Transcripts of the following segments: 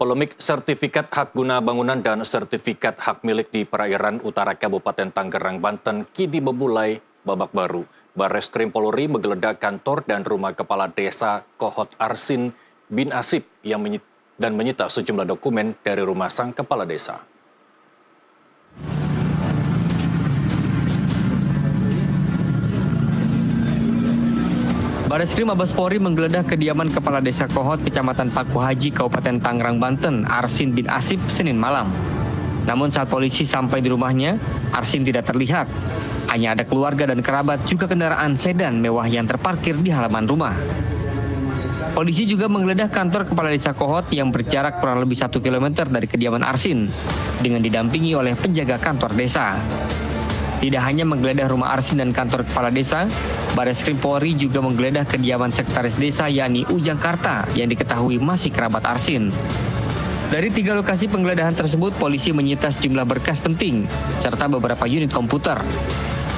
Polemik sertifikat hak guna bangunan dan sertifikat hak milik di perairan utara Kabupaten Tangerang, Banten kini memulai babak baru. Barreskrim Polri menggeledah kantor dan rumah Kepala Desa Kohot Arsin bin Asip dan menyita sejumlah dokumen dari rumah sang Kepala Desa. Barreskrim Mabes Polri menggeledah kediaman Kepala Desa Kohot, Kecamatan Paku Haji, Kabupaten Tangerang, Banten, Arsin bin Asip, Senin malam. Namun saat polisi sampai di rumahnya, Arsin tidak terlihat. Hanya ada keluarga dan kerabat, juga kendaraan sedan mewah yang terparkir di halaman rumah. Polisi juga menggeledah kantor Kepala Desa Kohot yang berjarak kurang lebih 1 km dari kediaman Arsin, dengan didampingi oleh penjaga kantor desa. Tidak hanya menggeledah rumah Arsin dan kantor Kepala Desa, Barreskrim Polri juga menggeledah kediaman Sekretaris Desa yakni Ujang Karta yang diketahui masih kerabat Arsin. Dari 3 lokasi penggeledahan tersebut, polisi menyita sejumlah berkas penting serta beberapa unit komputer.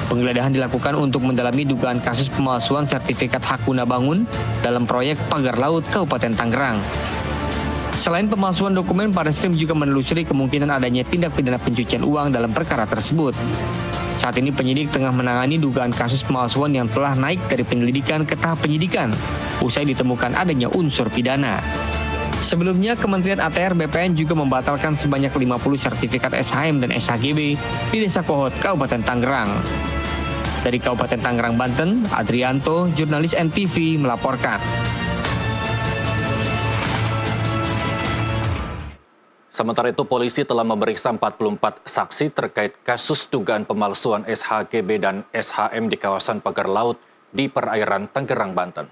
Penggeledahan dilakukan untuk mendalami dugaan kasus pemalsuan sertifikat hak guna bangun dalam proyek Pagar Laut Kabupaten Tangerang. Selain pemalsuan dokumen, Barreskrim juga menelusuri kemungkinan adanya tindak pidana pencucian uang dalam perkara tersebut. Saat ini penyidik tengah menangani dugaan kasus pemalsuan yang telah naik dari penyelidikan ke tahap penyidikan, usai ditemukan adanya unsur pidana. Sebelumnya, Kementerian ATR BPN juga membatalkan sebanyak 50 sertifikat SHM dan SHGB di Desa Kohot, Kabupaten Tangerang. Dari Kabupaten Tangerang, Banten, Adrianto, jurnalis NTV melaporkan. Sementara itu, polisi telah memeriksa 44 saksi terkait kasus dugaan pemalsuan SHGB dan SHM di kawasan Pagar Laut di perairan Tangerang, Banten.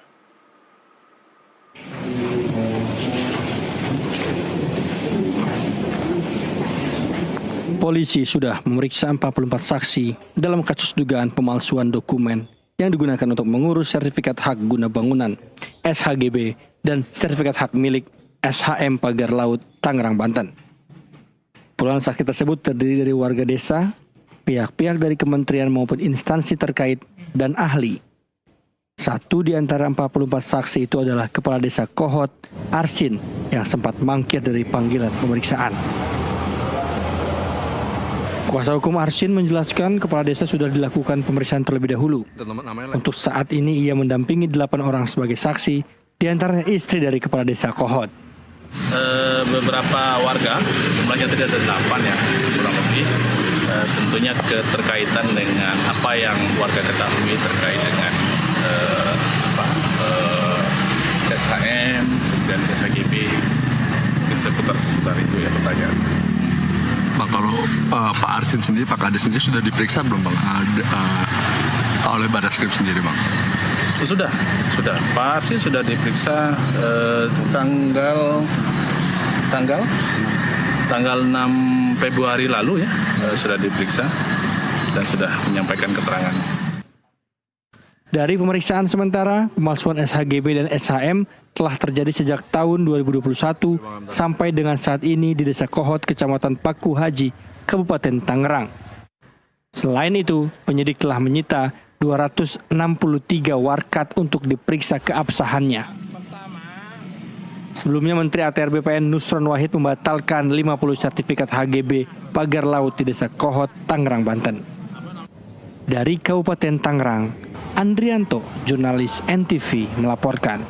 Polisi sudah memeriksa 44 saksi dalam kasus dugaan pemalsuan dokumen yang digunakan untuk mengurus sertifikat hak guna bangunan SHGB dan sertifikat hak milik SHM Pagar Laut Tangerang, Banten. Puluhan saksi tersebut terdiri dari warga desa, pihak-pihak dari kementerian maupun instansi terkait, dan ahli. Satu di antara 44 saksi itu adalah Kepala Desa Kohot Arsin yang sempat mangkir dari panggilan pemeriksaan. Kuasa hukum Arsin menjelaskan Kepala Desa sudah dilakukan pemeriksaan terlebih dahulu. Untuk saat ini ia mendampingi 8 orang sebagai saksi, di antaranya istri dari Kepala Desa Kohot. Beberapa warga, jumlahnya tadi ada 8 ya, kurang lebih. Tentunya keterkaitan dengan apa yang warga ketahui terkait dengan SHM dan SHGB, seputar-seputar itu ya pertanyaan. Bang, kalau Pak Arsin sendiri, Pak Kades sendiri sudah diperiksa belum Bang oleh Barreskrim sendiri Bang? Sudah. Pak Arsin sudah diperiksa tanggal 6 Februari lalu ya, sudah diperiksa dan sudah menyampaikan keterangan. Dari pemeriksaan sementara, pemalsuan SHGB dan SHM telah terjadi sejak tahun 2021 sampai dengan saat ini di Desa Kohot, Kecamatan Paku Haji, Kabupaten Tangerang. Selain itu, penyidik telah menyita 263 warkat untuk diperiksa keabsahannya. Sebelumnya, Menteri ATR BPN Nusron Wahid membatalkan 50 sertifikat HGB Pagar Laut di Desa Kohot, Tangerang, Banten. Dari Kabupaten Tangerang, Andrianto, jurnalis NTV melaporkan.